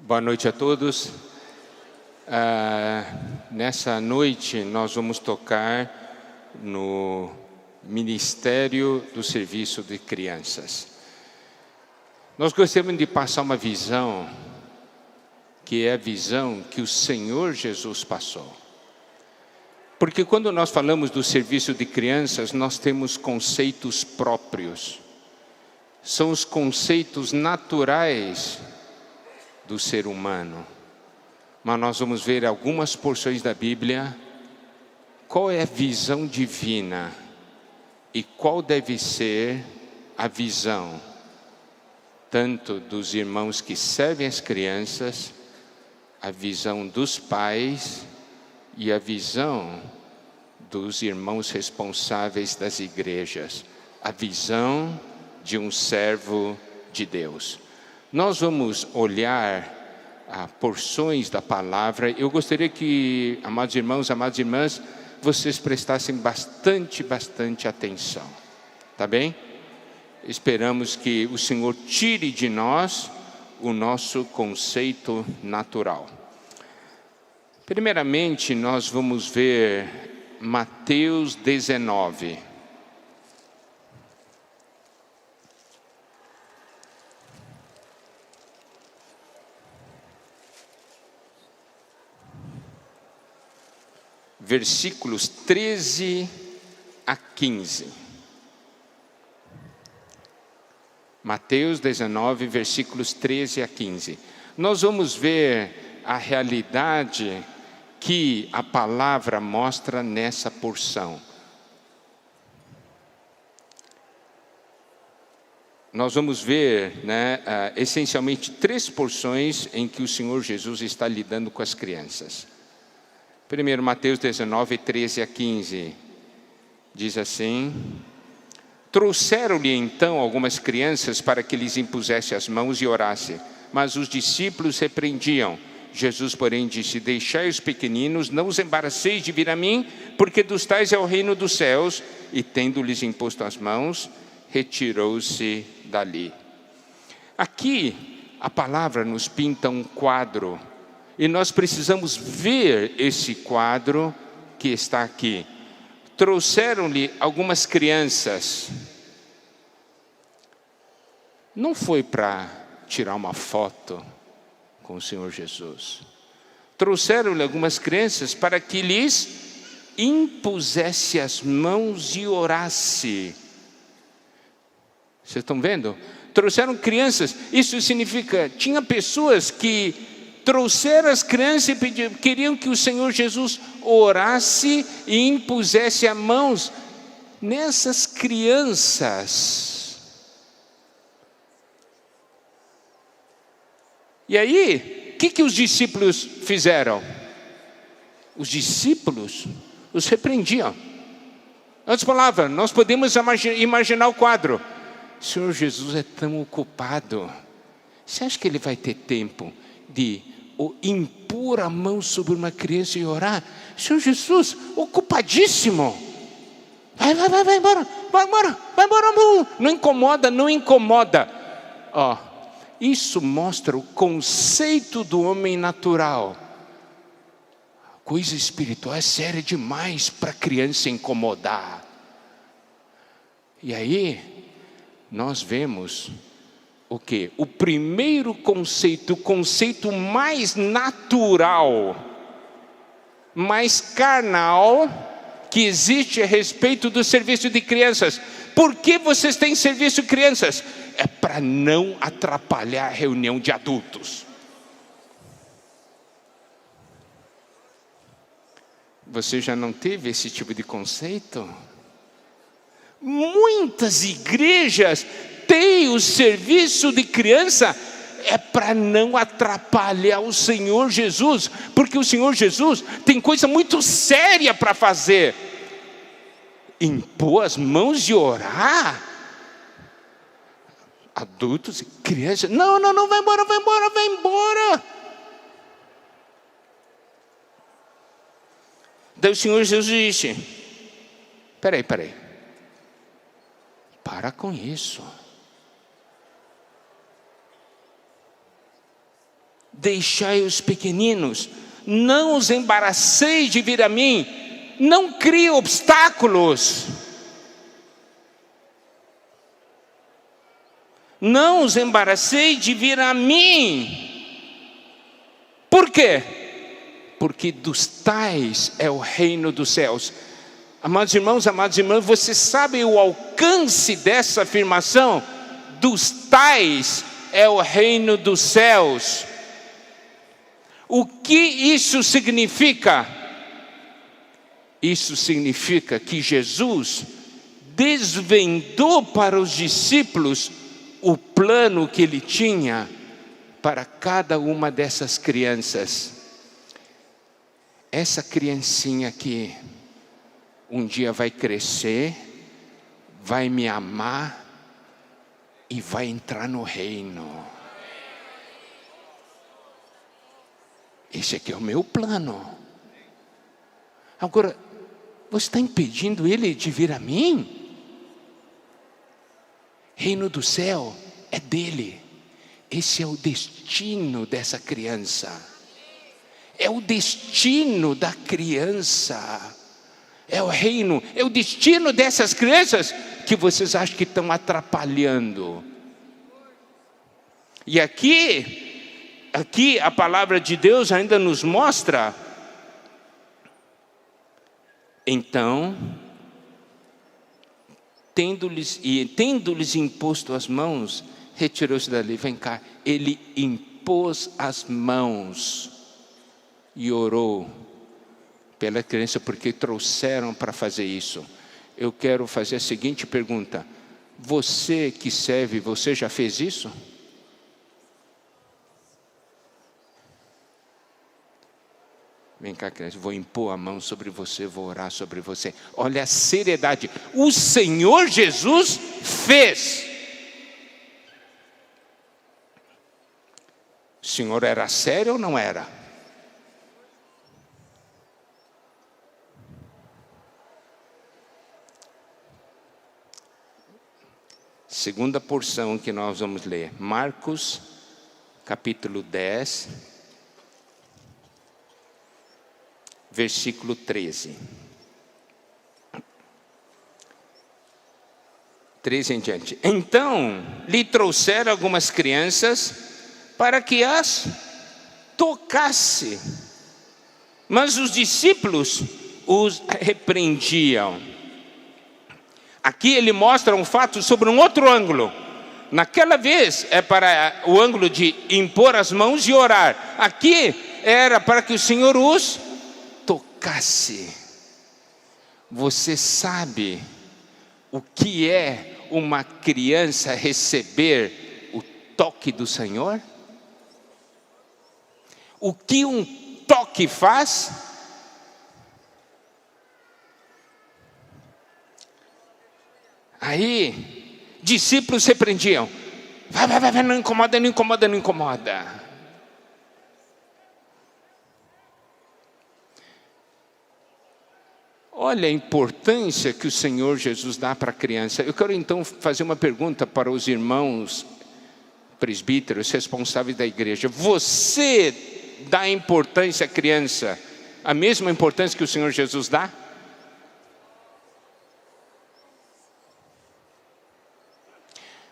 Boa noite a todos. Nessa noite nós vamos tocar no Ministério do Serviço de Crianças. Nós gostaríamos de passar uma visão, que é a visão que o Senhor Jesus passou. Porque quando nós falamos do serviço de crianças, nós temos conceitos próprios. São os conceitos naturais do ser humano. Mas nós vamos ver algumas porções da Bíblia, qual é a visão divina e qual deve ser a visão, tanto dos irmãos que servem as crianças, a visão dos pais e a visão dos irmãos responsáveis das igrejas, a visão de um servo de Deus. Nós vamos olhar porções da palavra. Eu gostaria que, amados irmãos, amadas irmãs, vocês prestassem bastante atenção. Tá bem? Esperamos que o Senhor tire de nós o nosso conceito natural. Primeiramente, nós vamos ver Mateus 19. Versículos 13 a 15. Mateus 19, versículos 13 a 15. Nós vamos ver a realidade que a palavra mostra nessa porção. Nós vamos ver, essencialmente, 3 porções em que o Senhor Jesus está lidando com as crianças. Primeiro, Mateus 19, 13 a 15, diz assim: trouxeram-lhe então algumas crianças para que lhes impusesse as mãos e orasse, mas os discípulos repreendiam. Jesus, porém, disse: deixai os pequeninos, não os embaraceis de vir a mim, porque dos tais é o reino dos céus. E tendo-lhes imposto as mãos, retirou-se dali. Aqui, a palavra nos pinta um quadro, e nós precisamos ver esse quadro que está aqui. Trouxeram-lhe algumas crianças. Não foi para tirar uma foto com o Senhor Jesus. Trouxeram-lhe algumas crianças para que lhes impusesse as mãos e orasse. Vocês estão vendo? Trouxeram crianças. Isso significa, tinha pessoas que trouxeram as crianças e queriam que o Senhor Jesus orasse e impusesse as mãos nessas crianças. E aí, o que os discípulos fizeram? Os discípulos os repreendiam. Outras palavras, nós podemos imaginar o quadro. O Senhor Jesus é tão ocupado. Você acha que Ele vai ter tempo de impor a mão sobre uma criança e orar? Senhor Jesus, ocupadíssimo. Vai embora, não incomoda. Isso mostra o conceito do homem natural. Coisa espiritual é séria demais para a criança incomodar. E aí, nós vemos o quê? O primeiro conceito, o conceito mais natural, mais carnal que existe a respeito do serviço de crianças. Por que vocês têm serviço de crianças? É para não atrapalhar a reunião de adultos. Você já não teve esse tipo de conceito? Muitas igrejas têm o serviço de criança para não atrapalhar o Senhor Jesus, porque o Senhor Jesus tem coisa muito séria para fazer. Impor as mãos e orar? Adultos e crianças, não, vai embora. Daí o Senhor Jesus disse: peraí, para com isso. deixai os pequeninos, não os embaraceis de vir a mim, não crie obstáculos. Não os embaracei de vir a mim. Por quê? Porque dos tais é o reino dos céus. Amados irmãos, amadas irmãs, vocês sabem o alcance dessa afirmação? Dos tais é o reino dos céus. O que isso significa? Isso significa que Jesus desvendou para os discípulos o plano que ele tinha para cada uma dessas crianças. Essa criancinha aqui um dia vai crescer, vai me amar e vai entrar no reino. Esse aqui é o meu plano. Agora, você está impedindo ele de vir a mim? Reino do céu é dele. Esse é o destino dessa criança. É o destino da criança. É o reino, é o destino dessas crianças que vocês acham que estão atrapalhando. E aqui a palavra de Deus ainda nos mostra. Então, tendo-lhes imposto as mãos, retirou-se dali. Vem cá, ele impôs as mãos e orou pela criança, porque trouxeram para fazer isso. Eu quero fazer a seguinte pergunta: você que serve, você já fez isso? Vem cá, criança, vou impor a mão sobre você, vou orar sobre você. Olha a seriedade. O Senhor Jesus fez. O Senhor era sério ou não era? Segunda porção que nós vamos ler, Marcos, capítulo 10, versículo 13. 13 em diante. Então, lhe trouxeram algumas crianças para que as tocasse. Mas os discípulos os repreendiam. Aqui ele mostra um fato sobre um outro ângulo. Naquela vez é para o ângulo de impor as mãos e orar. Aqui era para que o Senhor os tocasse. Você sabe o que é uma criança receber o toque do Senhor? O que um toque faz? Aí, discípulos repreendiam. Vai, não incomoda, não incomoda, não incomoda. Olha a importância que o Senhor Jesus dá para a criança. Eu quero então fazer uma pergunta para os irmãos presbíteros, responsáveis da igreja. Você dá importância à criança, a mesma importância que o Senhor Jesus dá?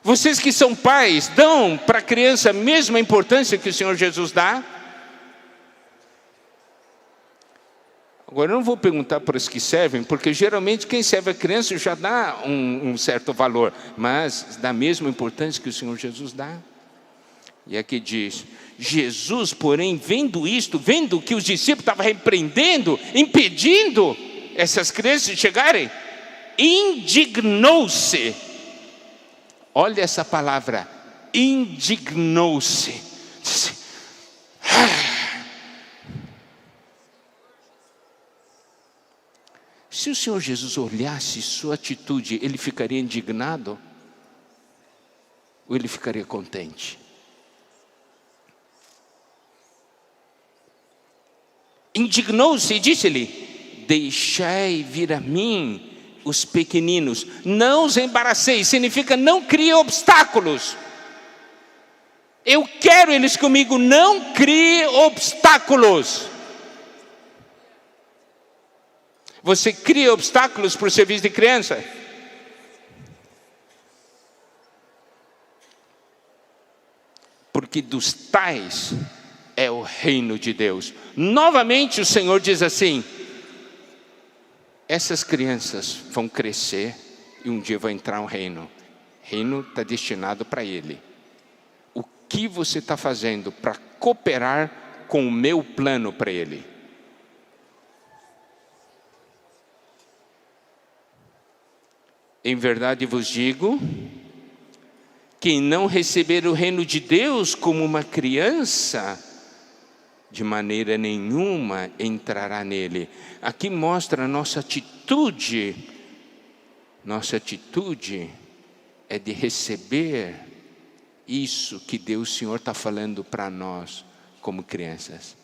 Vocês que são pais, dão para a criança a mesma importância que o Senhor Jesus dá? Agora, eu não vou perguntar para os que servem, porque geralmente quem serve a criança já dá um certo valor, mas dá a mesma importância que o Senhor Jesus dá. E aqui diz, Jesus, porém, vendo isto, vendo que os discípulos estavam repreendendo, impedindo essas crianças de chegarem, indignou-se. Olha essa palavra, indignou-se. Se o Senhor Jesus olhasse sua atitude, ele ficaria indignado? Ou ele ficaria contente? Indignou-se e disse-lhe, deixai vir a mim os pequeninos, não os embaraceis, significa não crie obstáculos. Eu quero eles comigo, não crie obstáculos. Você cria obstáculos para o serviço de criança? Porque dos tais é o reino de Deus. Novamente o Senhor diz assim: essas crianças vão crescer e um dia vai entrar um reino. O reino está destinado para ele. O que você está fazendo para cooperar com o meu plano para ele? Em verdade vos digo, quem não receber o reino de Deus como uma criança, de maneira nenhuma entrará nele. Aqui mostra a nossa atitude. Nossa atitude é de receber isso que Deus, o Senhor, está falando para nós como crianças.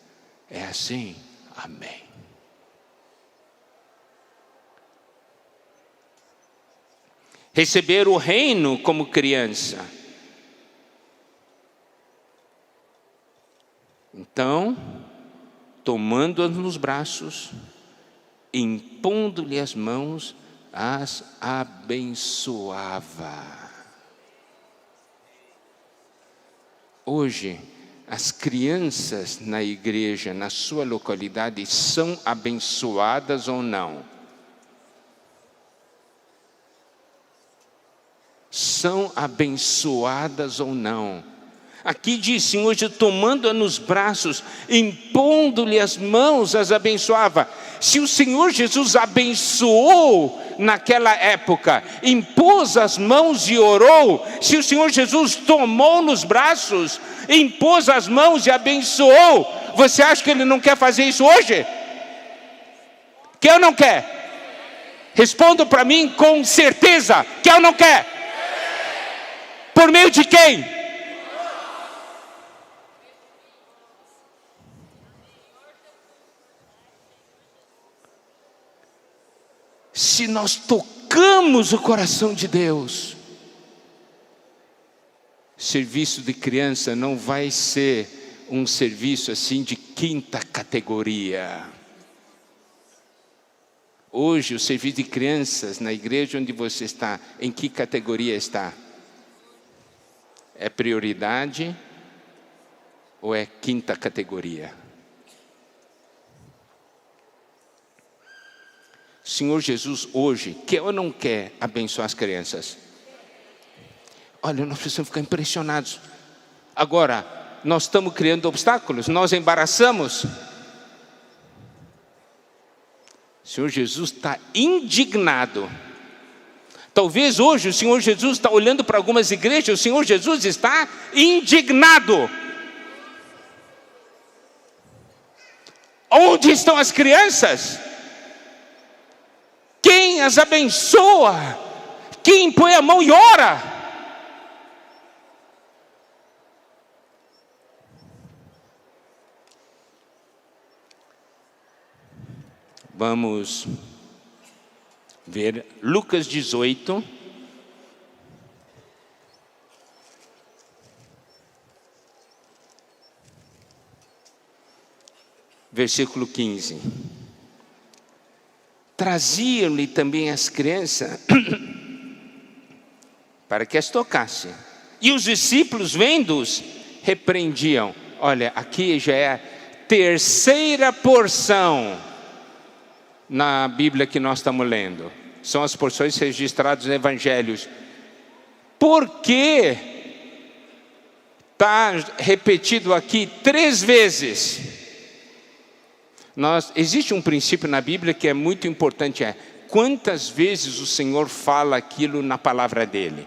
É assim? Amém. Receber o reino como criança. Então, tomando-as nos braços, impondo-lhe as mãos, as abençoava. Hoje, as crianças na igreja, na sua localidade, são abençoadas ou não? São abençoadas ou não? Aqui diz, Senhor, tomando-a nos braços, impondo-lhe as mãos, as abençoava. Se o Senhor Jesus abençoou naquela época, impôs as mãos e orou, se o Senhor Jesus tomou nos braços, impôs as mãos e abençoou, você acha que Ele não quer fazer isso hoje? Quer ou não quer? Responda para mim com certeza, quer ou não quer? Por meio de quem? Se nós tocamos o coração de Deus, serviço de criança não vai ser um serviço assim de quinta categoria. Hoje o serviço de crianças na igreja onde você está, em que categoria está? É prioridade ou é quinta categoria? Senhor Jesus hoje, quer ou não quer abençoar as crianças? Olha, nós precisamos ficar impressionados. Agora, nós estamos criando obstáculos, nós embaraçamos. O Senhor Jesus está indignado. Talvez hoje o Senhor Jesus está olhando para algumas igrejas, o Senhor Jesus está indignado. Onde estão as crianças? Quem as abençoa? Quem põe a mão e ora? Vamos ver Lucas 18. Versículo 15. Traziam-lhe também as crianças para que as tocasse. E os discípulos, vendo-os, repreendiam. Olha, aqui já é a terceira porção na Bíblia que nós estamos lendo. São as porções registradas nos evangelhos. Por que está repetido aqui 3 vezes? Existe um princípio na Bíblia que é muito importante, quantas vezes o Senhor fala aquilo na palavra dele?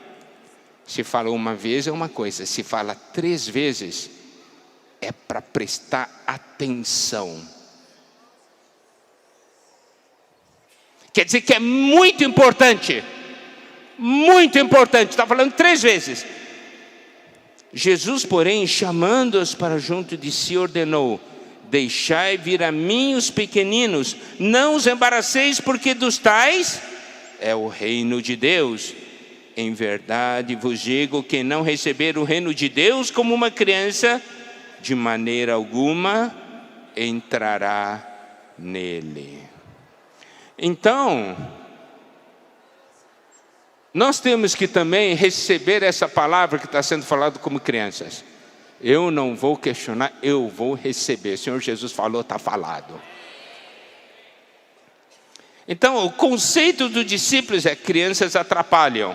Se fala uma vez é uma coisa, se fala 3 vezes é para prestar atenção. Quer dizer que é muito importante, está falando 3 vezes. Jesus, porém, chamando-os para junto de si, ordenou: deixai vir a mim os pequeninos, não os embaraceis, porque dos tais é o reino de Deus. em verdade vos digo que não receber o reino de Deus como uma criança, de maneira alguma entrará nele. Então, nós temos que também receber essa palavra que está sendo falada como crianças. Eu não vou questionar, eu vou receber. O Senhor Jesus falou, está falado. Então, o conceito dos discípulos é: crianças atrapalham.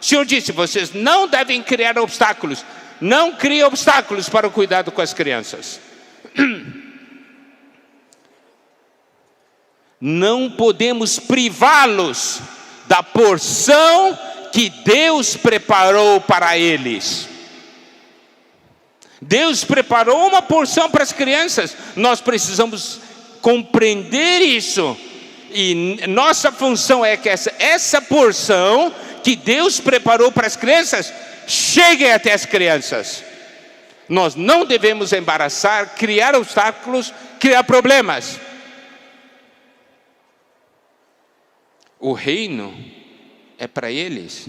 O Senhor disse, vocês não devem criar obstáculos. Não criem obstáculos para o cuidado com as crianças. Não podemos privá-los da porção que Deus preparou para eles. Deus preparou uma porção para as crianças. Nós precisamos compreender isso. E nossa função é que essa porção que Deus preparou para as crianças chegue até as crianças. Nós não devemos embaraçar, criar obstáculos, criar problemas. O reino é para eles.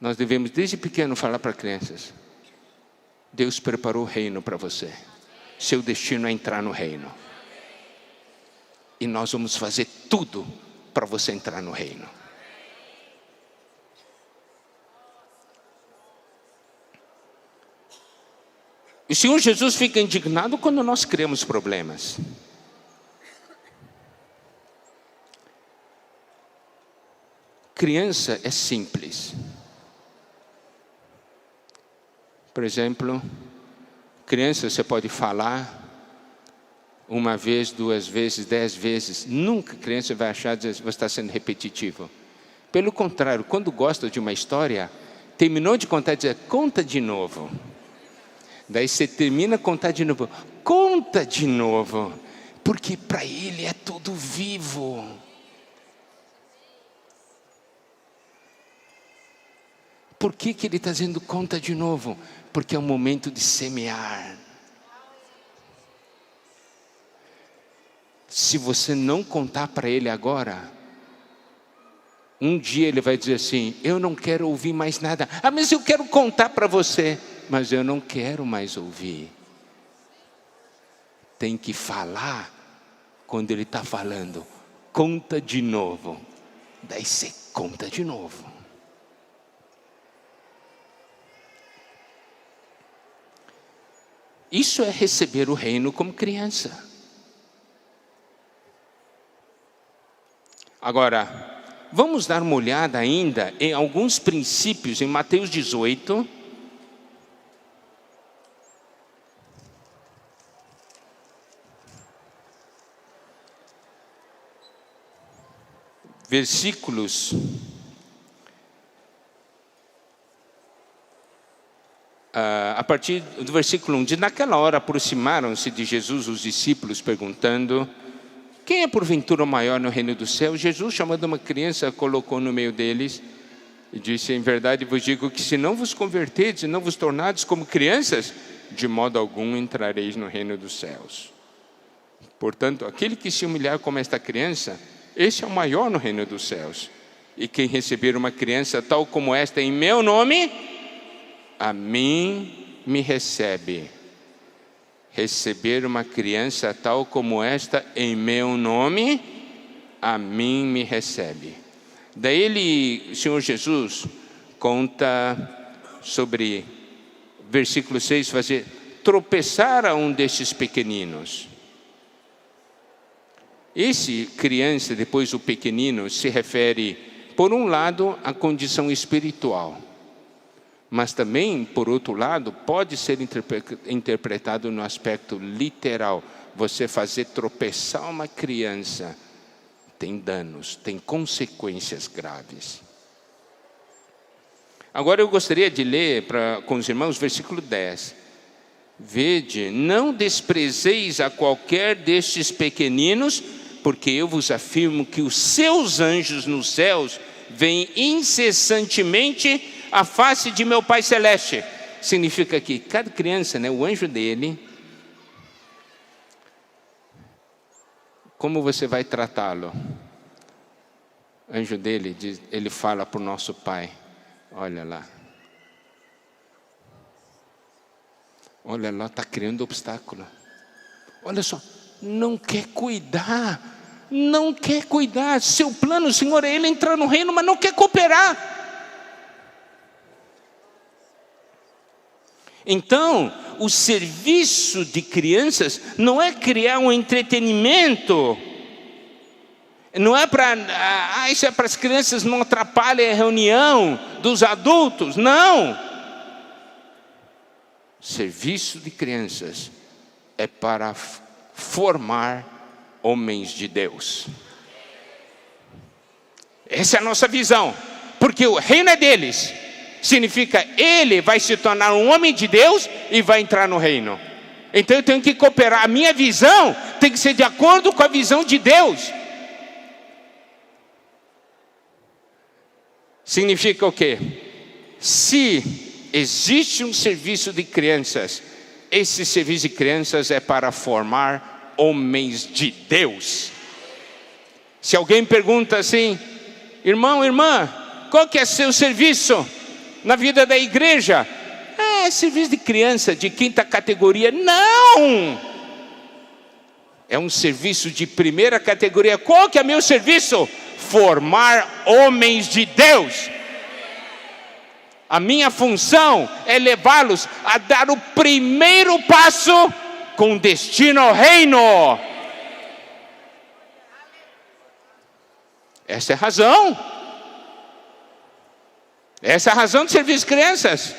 Nós devemos desde pequeno falar para crianças: Deus preparou o reino para você. Seu destino é entrar no reino. E nós vamos fazer tudo para você entrar no reino. O Senhor Jesus fica indignado quando nós criamos problemas. Criança é simples. Por exemplo, criança você pode falar uma vez, 2 vezes, 10 vezes. Nunca a criança vai achar que você está sendo repetitivo. Pelo contrário, quando gosta de uma história, terminou de contar e diz: conta de novo. Daí você termina de contar de novo. Conta de novo. Porque para ele é tudo vivo. Por que ele está dizendo conta de novo? Porque é o momento de semear. Se você não contar para ele agora, um dia ele vai dizer assim: eu não quero ouvir mais nada. Ah, mas eu quero contar para você. Mas eu não quero mais ouvir. Tem que falar quando ele está falando. Conta de novo. Daí você conta de novo. Isso é receber o reino como criança. Agora, vamos dar uma olhada ainda em alguns princípios em Mateus 18. Versículos a partir do versículo 1, diz: naquela hora aproximaram-se de Jesus os discípulos, perguntando: quem é porventura o maior no reino do céu? Jesus, chamando uma criança, a colocou no meio deles e disse: em verdade vos digo que se não vos converterdes e não vos tornardes como crianças, de modo algum entrareis no reino dos céus. Portanto, aquele que se humilhar como esta criança, esse é o maior no reino dos céus. E quem receber uma criança tal como esta em meu nome, a mim me recebe. Receber uma criança tal como esta em meu nome, a mim me recebe. Daí o Senhor Jesus conta sobre, versículo 6, fazer tropeçar a um destes pequeninos. Esse criança, depois o pequenino, se refere, por um lado, à condição espiritual. Mas também, por outro lado, pode ser interpretado no aspecto literal. Você fazer tropeçar uma criança tem danos, tem consequências graves. Agora eu gostaria de ler com os irmãos o versículo 10. Vede, não desprezeis a qualquer destes pequeninos, porque eu vos afirmo que os seus anjos nos céus veem incessantemente a face de meu Pai Celeste. Significa que cada criança, o anjo dele, como você vai tratá-lo? anjo dele, ele fala para o nosso pai: olha lá, está criando obstáculo. Olha só, não quer cuidar. Seu plano, Senhor, é ele entrar no reino, mas não quer cooperar. Então, o serviço de crianças não é criar um entretenimento. Não é para, isso é para as crianças, não atrapalhem a reunião dos adultos. Não. Serviço de crianças é para formar homens de Deus. Essa é a nossa visão. Porque o reino é deles. Significa, ele vai se tornar um homem de Deus e vai entrar no reino. Então eu tenho que cooperar. A minha visão tem que ser de acordo com a visão de Deus. Significa o quê? Se existe um serviço de crianças, esse serviço de crianças é para formar homens de Deus. Se alguém pergunta assim: irmão, irmã, qual que é seu serviço na vida da igreja? É serviço de criança de quinta categoria. Não! É um serviço de primeira categoria. Qual que é meu serviço? Formar homens de Deus. A minha função é levá-los a dar o primeiro passo com destino ao reino. Essa é a razão. Essa é a razão do serviço de crianças.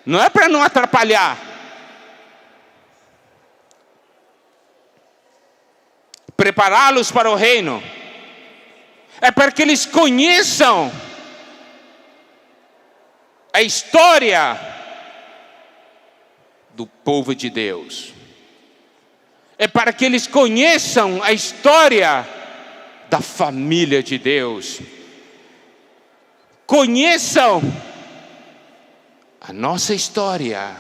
Não é para não atrapalhar. Prepará-los para o reino. É para que eles conheçam a história do povo de Deus. É para que eles conheçam a história da família de Deus. Conheçam a nossa história.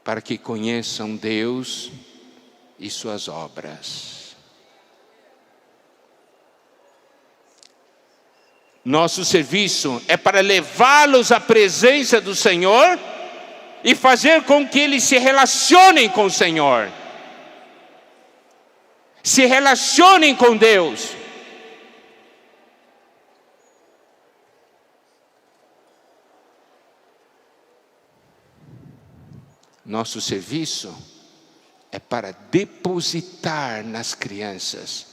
Para que conheçam Deus e suas obras. Nosso serviço é para levá-los à presença do Senhor e fazer com que eles se relacionem com o Senhor. Se relacionem com Deus. Nosso serviço é para depositar nas crianças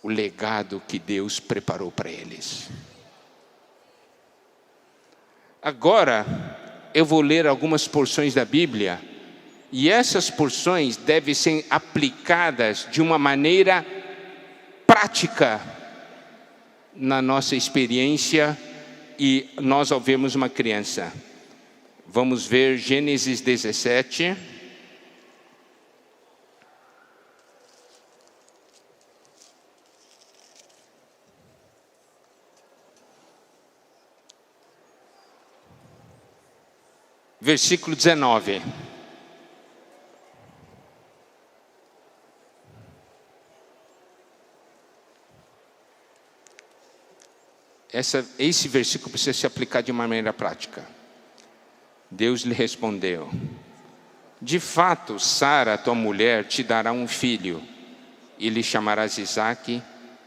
o legado que Deus preparou para eles. Agora, eu vou ler algumas porções da Bíblia, e essas porções devem ser aplicadas de uma maneira prática na nossa experiência e nós ao vermos uma criança. Vamos ver Gênesis 17. Versículo 19. Esse versículo precisa se aplicar de uma maneira prática. Deus lhe respondeu: de fato, Sara, tua mulher, te dará um filho, e lhe chamarás Isaque.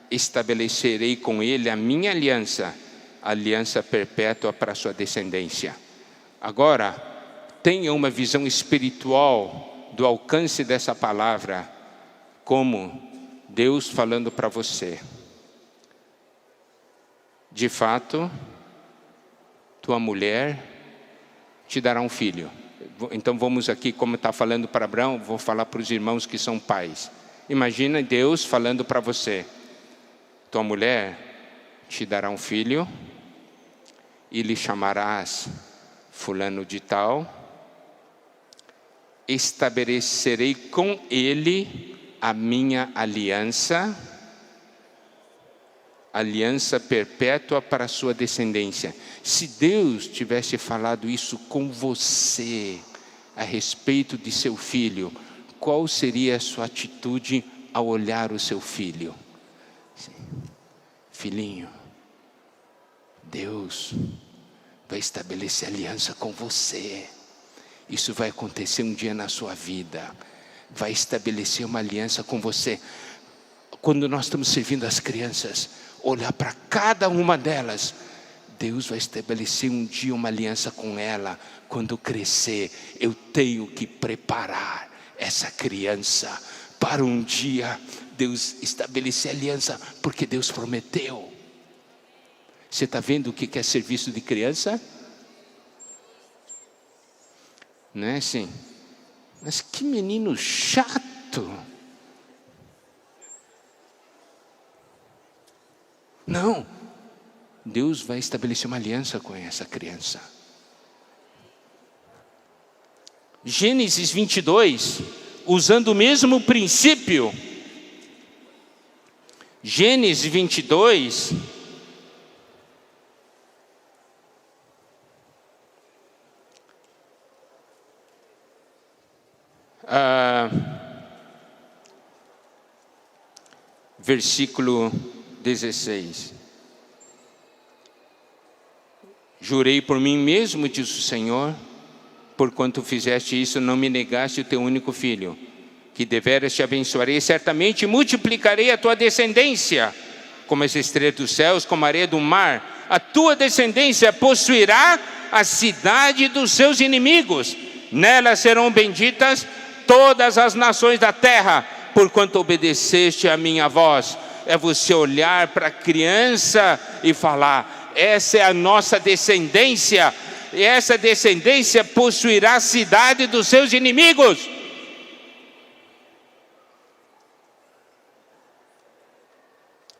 Estabelecerei com ele a minha aliança, aliança perpétua para a sua descendência. Agora, tenha uma visão espiritual do alcance dessa palavra, como Deus falando para você. De fato, tua mulher te dará um filho. Então vamos aqui, como está falando para Abraão, vou falar para os irmãos que são pais. Imagina Deus falando para você: tua mulher te dará um filho, e lhe chamarás fulano de tal. Estabelecerei com ele a minha aliança, aliança perpétua para a sua descendência. Se Deus tivesse falado isso com você, a respeito de seu filho, qual seria a sua atitude ao olhar o seu filho? Filhinho, Deus vai estabelecer aliança com você. Isso vai acontecer um dia na sua vida. Vai estabelecer uma aliança com você. Quando nós estamos servindo as crianças, olhar para cada uma delas, Deus vai estabelecer um dia uma aliança com ela. Quando crescer, eu tenho que preparar essa criança para um dia Deus estabelecer aliança, porque Deus prometeu. Você está vendo o que é serviço de criança? Não é assim? Mas que menino chato. Não. Deus vai estabelecer uma aliança com essa criança. Gênesis 22, usando o mesmo princípio. Gênesis 22, versículo 16. Jurei por mim mesmo, diz o Senhor, porquanto fizeste isso, não me negaste o teu único filho, que deveras te abençoarei, certamente multiplicarei a tua descendência, como as estrelas dos céus, como a areia do mar. A tua descendência possuirá a cidade dos seus inimigos, nela serão benditas todas as nações da terra, porquanto obedeceste a minha voz. É você olhar para a criança e falar: essa é a nossa descendência, e essa descendência possuirá a cidade dos seus inimigos.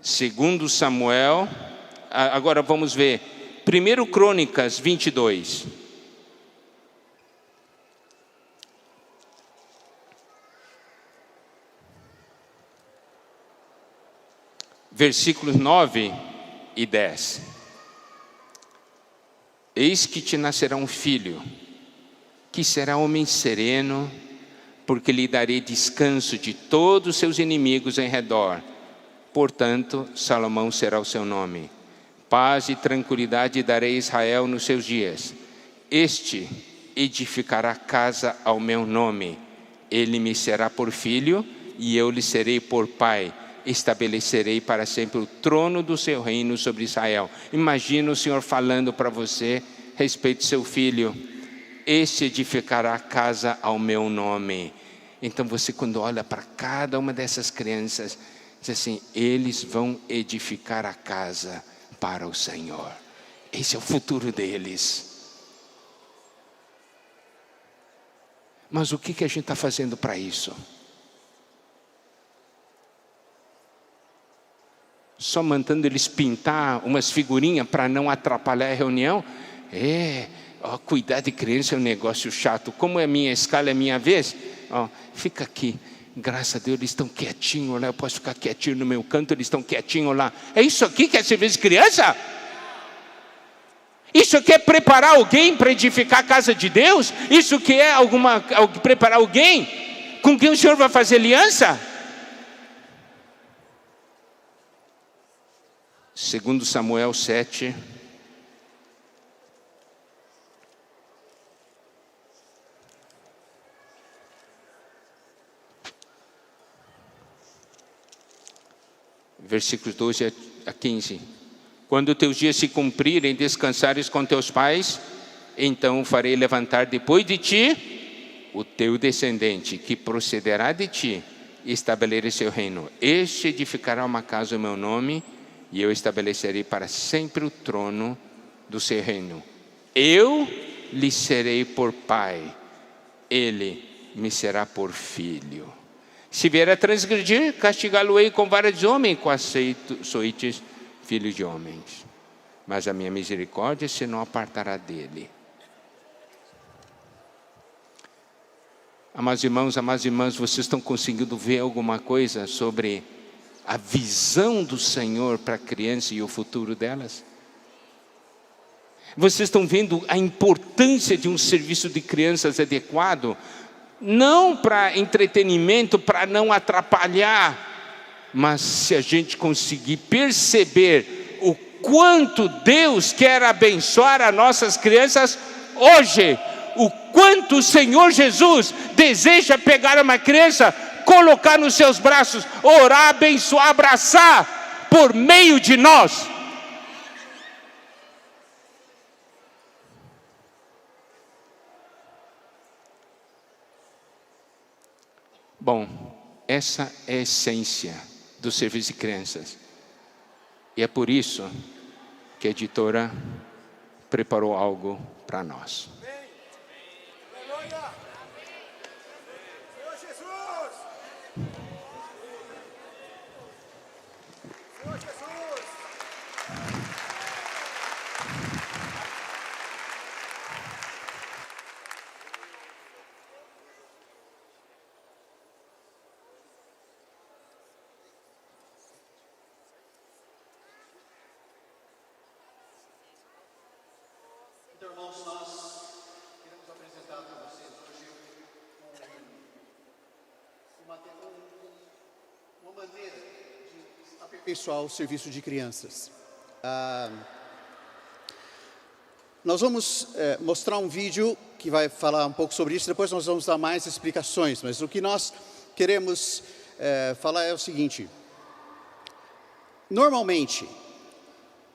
Segundo Samuel, agora vamos ver 1 Crônicas 22. Versículos 9 e 10. Eis que te nascerá um filho, que será homem sereno, porque lhe darei descanso de todos os seus inimigos em redor. Portanto, Salomão será o seu nome. Paz e tranquilidade darei a Israel nos seus dias. Este edificará casa ao meu nome. Ele me será por filho, e eu lhe serei por pai. Estabelecerei para sempre o trono do seu reino sobre Israel. Imagina o Senhor falando para você a respeito do seu filho. Este edificará casa ao meu nome. Então você, quando olha para cada uma dessas crianças, diz assim: eles vão edificar a casa para o Senhor. Esse é o futuro deles. Mas o que a gente está fazendo para isso? Só mandando eles pintar umas figurinhas para não atrapalhar a reunião? Cuidar de criança é um negócio chato. Como é a minha escala, é a minha vez? Fica aqui. Graças a Deus eles estão quietinhos lá. Eu posso ficar quietinho no meu canto, eles estão quietinhos lá. É isso aqui que é serviço de criança? Isso aqui é preparar alguém para edificar a casa de Deus? Isso que é preparar alguém com quem o Senhor vai fazer aliança? Segundo Samuel 7, versículos 12 a 15. Quando teus dias se cumprirem, descansares com teus pais, então farei levantar depois de ti o teu descendente, que procederá de ti, e estabelecerei seu reino. Este edificará uma casa ao meu nome, e eu estabelecerei para sempre o trono do seu reino. Eu lhe serei por pai, ele me será por filho. Se vier a transgredir, castigá-lo-ei com vara de homem, com açoites, filho de homens. Mas a minha misericórdia se não apartará dele. Amados irmãos, vocês estão conseguindo ver alguma coisa sobre a visão do Senhor para a criança e o futuro delas? Vocês estão vendo a importância de um serviço de crianças adequado? não para entretenimento, para não atrapalhar, mas se a gente conseguir perceber o quanto Deus quer abençoar as nossas crianças hoje, o quanto o Senhor Jesus deseja pegar uma criança, colocar nos seus braços, orar, abençoar, abraçar por meio de nós. Bom, essa é a essência do serviço de crianças. E é por isso que a editora preparou algo para nós. Senhor Jesus! Senhor Jesus! Então, irmãos, nós queremos apresentar para vocês hoje uma maneira de aperfeiçoar o serviço de crianças. Nós vamos mostrar um vídeo que vai falar um pouco sobre isso, depois nós vamos dar mais explicações, mas o que nós queremos falar é o seguinte: normalmente,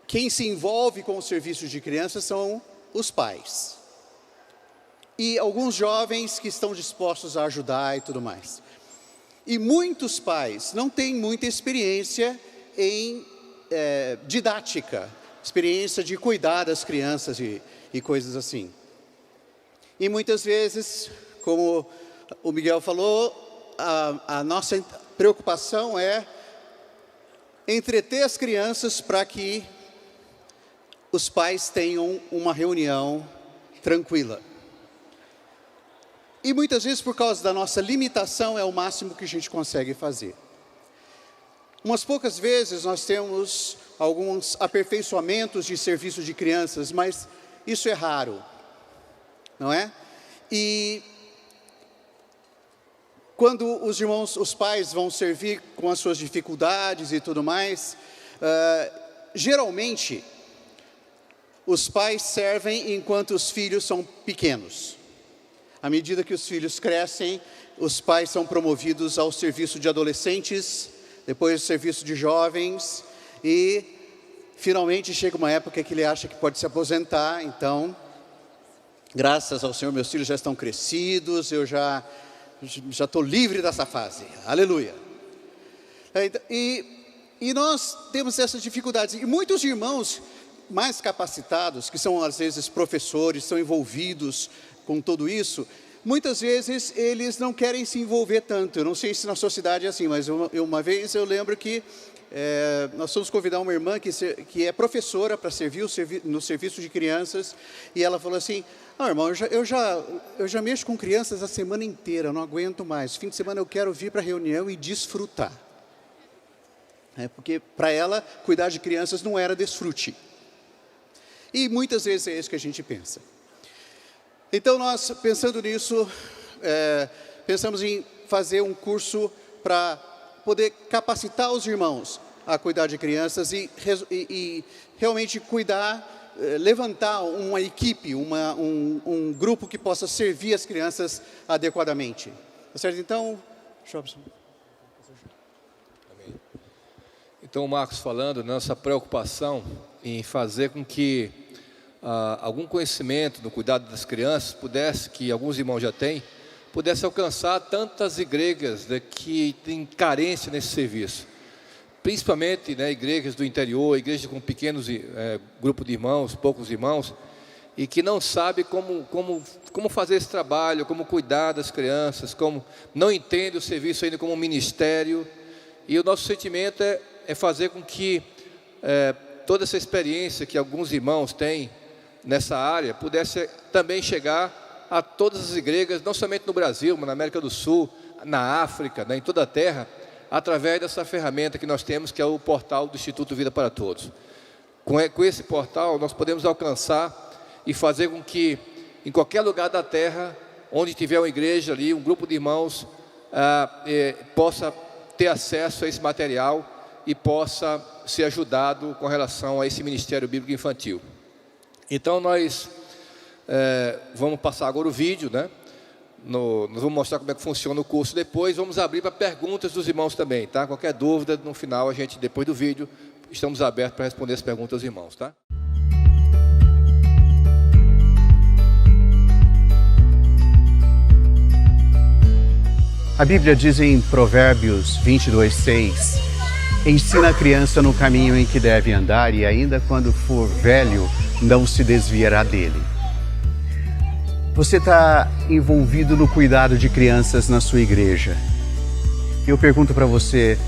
quem se envolve com o serviço de crianças são os pais e alguns jovens que estão dispostos a ajudar e tudo mais. E muitos pais não têm muita experiência em didática, experiência de cuidar das crianças e coisas assim. E muitas vezes, como o Miguel falou, a nossa preocupação é entreter as crianças para que os pais tenham uma reunião tranquila. E muitas vezes, por causa da nossa limitação, é o máximo que a gente consegue fazer. Umas poucas vezes nós temos alguns aperfeiçoamentos de serviço de crianças, mas isso é raro, não é? E quando os pais vão servir com as suas dificuldades e tudo mais, geralmente os pais servem enquanto os filhos são pequenos. À medida que os filhos crescem, os pais são promovidos ao serviço de adolescentes, depois ao serviço de jovens, e finalmente chega uma época que ele acha que pode se aposentar. Então, graças ao Senhor, meus filhos já estão crescidos, eu já estou livre dessa fase. Aleluia. E nós temos essas dificuldades. E muitos irmãos mais capacitados, que são às vezes professores, são envolvidos com tudo isso, muitas vezes eles não querem se envolver tanto. Eu não sei se na sua cidade é assim, mas uma vez eu lembro que nós fomos convidar uma irmã que é professora para servir no serviço de crianças, e ela falou assim: "Ah, irmão, eu já mexo com crianças a semana inteira, eu não aguento mais. Fim de semana eu quero vir para a reunião e desfrutar." Porque para ela, cuidar de crianças não era desfrute. E muitas vezes é isso que a gente pensa. Então nós, pensando nisso, pensamos em fazer um curso para poder capacitar os irmãos a cuidar de crianças e realmente cuidar, levantar uma equipe, um grupo que possa servir as crianças adequadamente. Tá certo? Então, Jobson. Amém. Então, o Marcos falando, nossa preocupação em fazer com que algum conhecimento no cuidado das crianças que alguns irmãos já têm, pudesse alcançar tantas igrejas que têm carência nesse serviço. Principalmente igrejas do interior, igrejas com pequenos grupos de irmãos, poucos irmãos, e que não sabem como fazer esse trabalho, como cuidar das crianças, como não entende o serviço ainda como um ministério. E o nosso sentimento é fazer com que toda essa experiência que alguns irmãos têm nessa área pudesse também chegar a todas as igrejas, não somente no Brasil, mas na América do Sul, na África, em toda a terra, através dessa ferramenta que nós temos, que é o portal do Instituto Vida para Todos. Com esse portal, nós podemos alcançar e fazer com que, em qualquer lugar da terra, onde tiver uma igreja ali, um grupo de irmãos, possa ter acesso a esse material e possa ser ajudado com relação a esse Ministério Bíblico Infantil. Então nós vamos passar agora o vídeo, né? Nós vamos mostrar como é que funciona o curso depois, vamos abrir para perguntas dos irmãos também, tá? Qualquer dúvida, no final, depois do vídeo, estamos abertos para responder as perguntas dos irmãos, tá? A Bíblia diz em Provérbios 22:6, ensina a criança no caminho em que deve andar e ainda quando for velho, não se desviará dele. Você está envolvido no cuidado de crianças na sua igreja. Eu pergunto para você,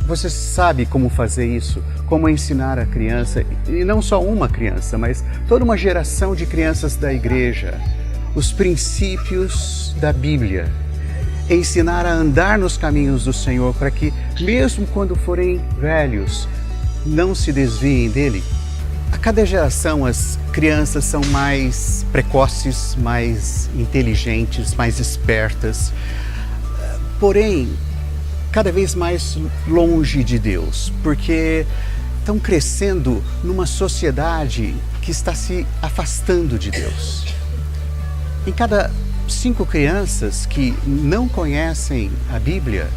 você sabe como fazer isso? Como ensinar a criança, e não só uma criança, mas toda uma geração de crianças da igreja, os princípios da Bíblia? Ensinar a andar nos caminhos do Senhor para que, mesmo quando forem velhos, não se desviem dele? A cada geração as crianças são mais precoces, mais inteligentes, mais espertas, porém, cada vez mais longe de Deus, porque estão crescendo numa sociedade que está se afastando de Deus. Em cada 5 crianças que não conhecem a Bíblia,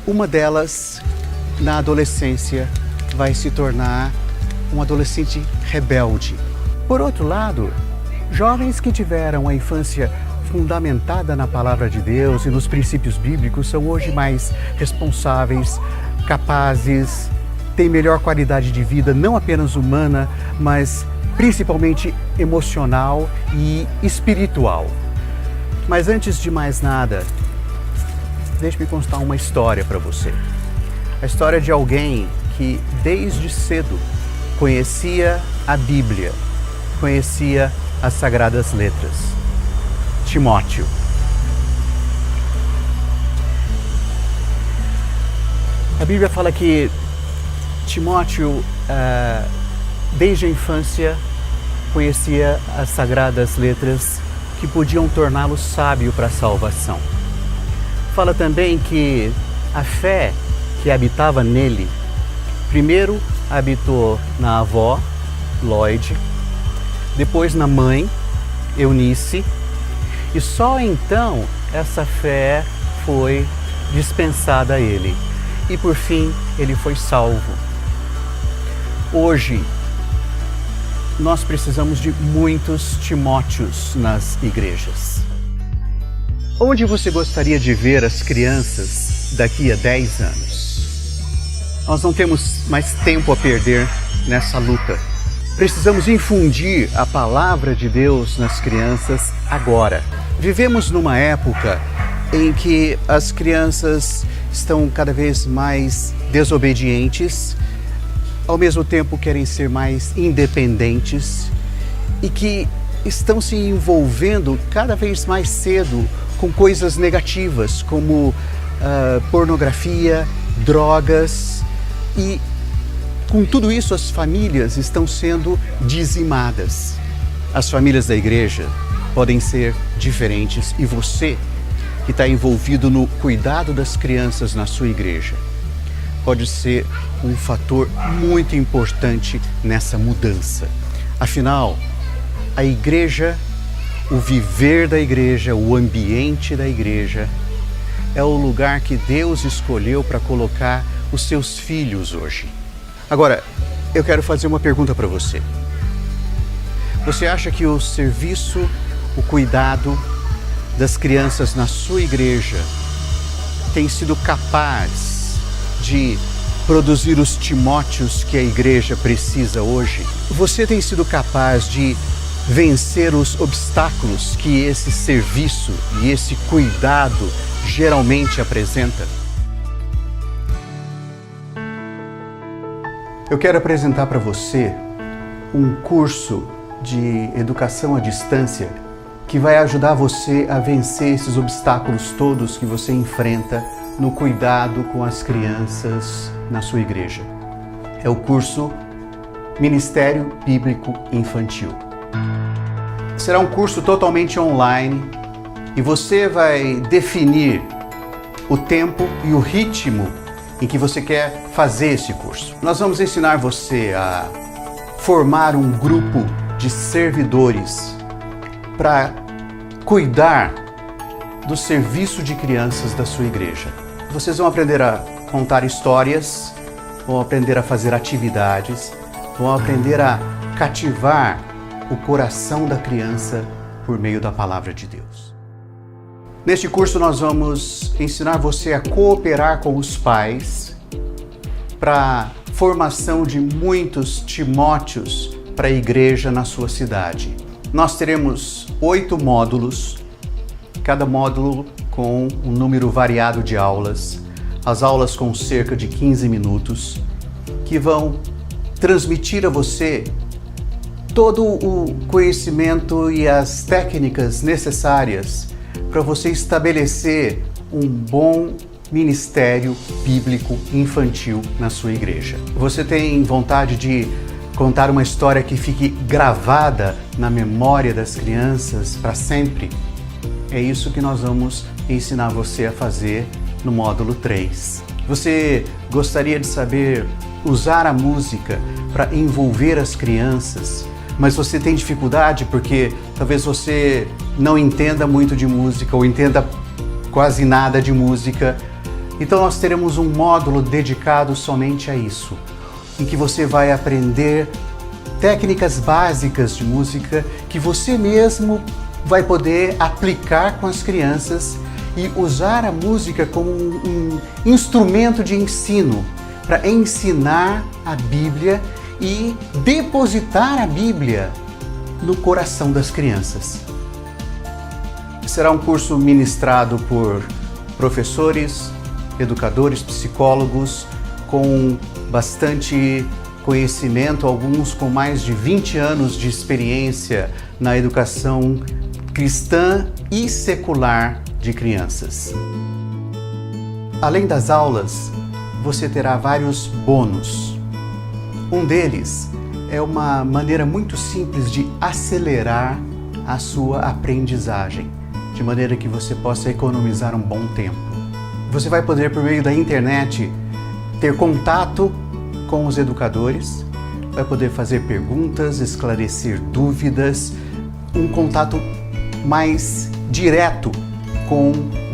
uma delas, na adolescência, vai se tornar um adolescente rebelde. Por outro lado, jovens que tiveram a infância fundamentada na palavra de Deus e nos princípios bíblicos são hoje mais responsáveis, capazes, têm melhor qualidade de vida, não apenas humana, mas principalmente emocional e espiritual. Mas antes de mais nada, deixe-me contar uma história para você. A história de alguém que desde cedo conhecia a Bíblia, conhecia as Sagradas Letras. Timóteo. A Bíblia fala que Timóteo, desde a infância, conhecia as Sagradas Letras que podiam torná-lo sábio para a salvação. Fala também que a fé que habitava nele, primeiro habitou na avó, Lloyd, depois na mãe, Eunice, e só então essa fé foi dispensada a ele. E por fim, ele foi salvo. Hoje, nós precisamos de muitos Timóteos nas igrejas. Onde você gostaria de ver as crianças daqui a 10 anos? Nós não temos mais tempo a perder nessa luta. Precisamos infundir a palavra de Deus nas crianças agora. Vivemos numa época em que as crianças estão cada vez mais desobedientes, ao mesmo tempo querem ser mais independentes e que estão se envolvendo cada vez mais cedo com coisas negativas, como pornografia, drogas, e com tudo isso as famílias estão sendo dizimadas. As famílias da igreja podem ser diferentes e você que está envolvido no cuidado das crianças na sua igreja pode ser um fator muito importante nessa mudança. Afinal, a igreja, o viver da igreja, o ambiente da igreja é o lugar que Deus escolheu para colocar os seus filhos hoje. Agora, eu quero fazer uma pergunta para você. Você acha que o serviço, o cuidado das crianças na sua igreja tem sido capaz de produzir os Timóteos que a igreja precisa hoje? Você tem sido capaz de vencer os obstáculos que esse serviço e esse cuidado geralmente apresenta? Eu quero apresentar para você um curso de educação à distância que vai ajudar você a vencer esses obstáculos todos que você enfrenta no cuidado com as crianças na sua igreja. É o curso Ministério Bíblico Infantil. Será um curso totalmente online e você vai definir o tempo e o ritmo em que você quer fazer esse curso. Nós vamos ensinar você a formar um grupo de servidores para cuidar do serviço de crianças da sua igreja. Vocês vão aprender a contar histórias, vão aprender a fazer atividades, vão aprender a cativar o coração da criança por meio da palavra de Deus. Neste curso nós vamos ensinar você a cooperar com os pais para a formação de muitos Timóteos para a igreja na sua cidade. Nós teremos 8 módulos, cada módulo com um número variado de aulas, as aulas com cerca de 15 minutos, que vão transmitir a você todo o conhecimento e as técnicas necessárias para você estabelecer um bom ministério bíblico infantil na sua igreja. Você tem vontade de contar uma história que fique gravada na memória das crianças para sempre? É isso que nós vamos ensinar você a fazer no módulo 3. Você gostaria de saber usar a música para envolver as crianças, mas você tem dificuldade porque talvez você não entenda muito de música ou entenda quase nada de música. Então nós teremos um módulo dedicado somente a isso, em que você vai aprender técnicas básicas de música que você mesmo vai poder aplicar com as crianças e usar a música como um instrumento de ensino para ensinar a Bíblia e depositar a Bíblia no coração das crianças. Será um curso ministrado por professores, educadores, psicólogos com bastante conhecimento, alguns com mais de 20 anos de experiência na educação cristã e secular de crianças. Além das aulas, você terá vários bônus. Um deles é uma maneira muito simples de acelerar a sua aprendizagem, de maneira que você possa economizar um bom tempo. Você vai poder, por meio da internet, ter contato com os educadores, vai poder fazer perguntas, esclarecer dúvidas, um contato mais direto com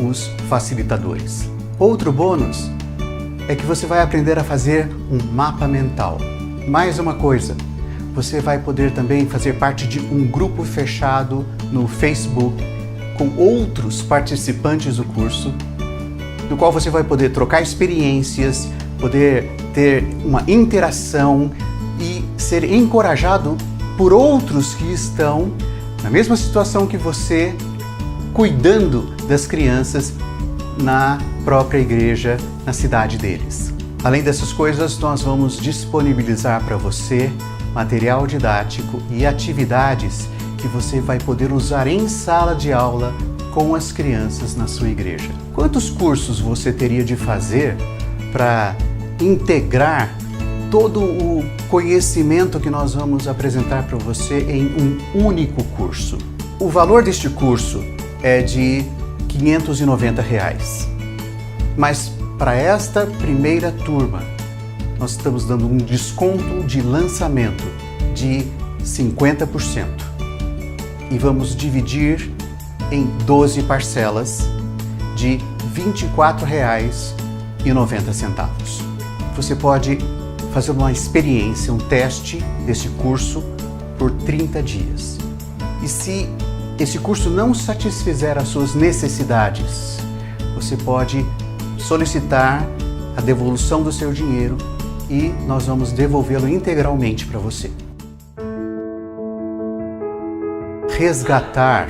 os facilitadores. Outro bônus é que você vai aprender a fazer um mapa mental. Mais uma coisa, você vai poder também fazer parte de um grupo fechado no Facebook com outros participantes do curso, no qual você vai poder trocar experiências, poder ter uma interação e ser encorajado por outros que estão na mesma situação que você, cuidando das crianças na própria igreja, na cidade deles. Além dessas coisas, nós vamos disponibilizar para você material didático e atividades que você vai poder usar em sala de aula com as crianças na sua igreja. Quantos cursos você teria de fazer para integrar todo o conhecimento que nós vamos apresentar para você em um único curso? O valor deste curso é de R$ 590. Mas para esta primeira turma, nós estamos dando um desconto de lançamento de 50%. E vamos dividir em 12 parcelas de R$ 24,90. Você pode fazer uma experiência, um teste desse curso por 30 dias. E se esse curso não satisfizer as suas necessidades, você pode solicitar a devolução do seu dinheiro e nós vamos devolvê-lo integralmente para você. Resgatar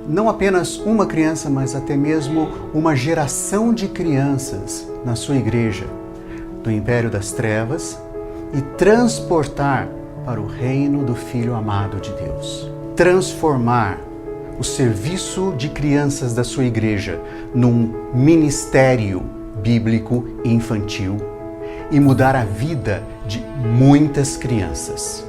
não apenas uma criança, mas até mesmo uma geração de crianças na sua igreja, do império das trevas, e transportar para o reino do Filho amado de Deus. Transformar o serviço de crianças da sua igreja num ministério bíblico infantil e mudar a vida de muitas crianças.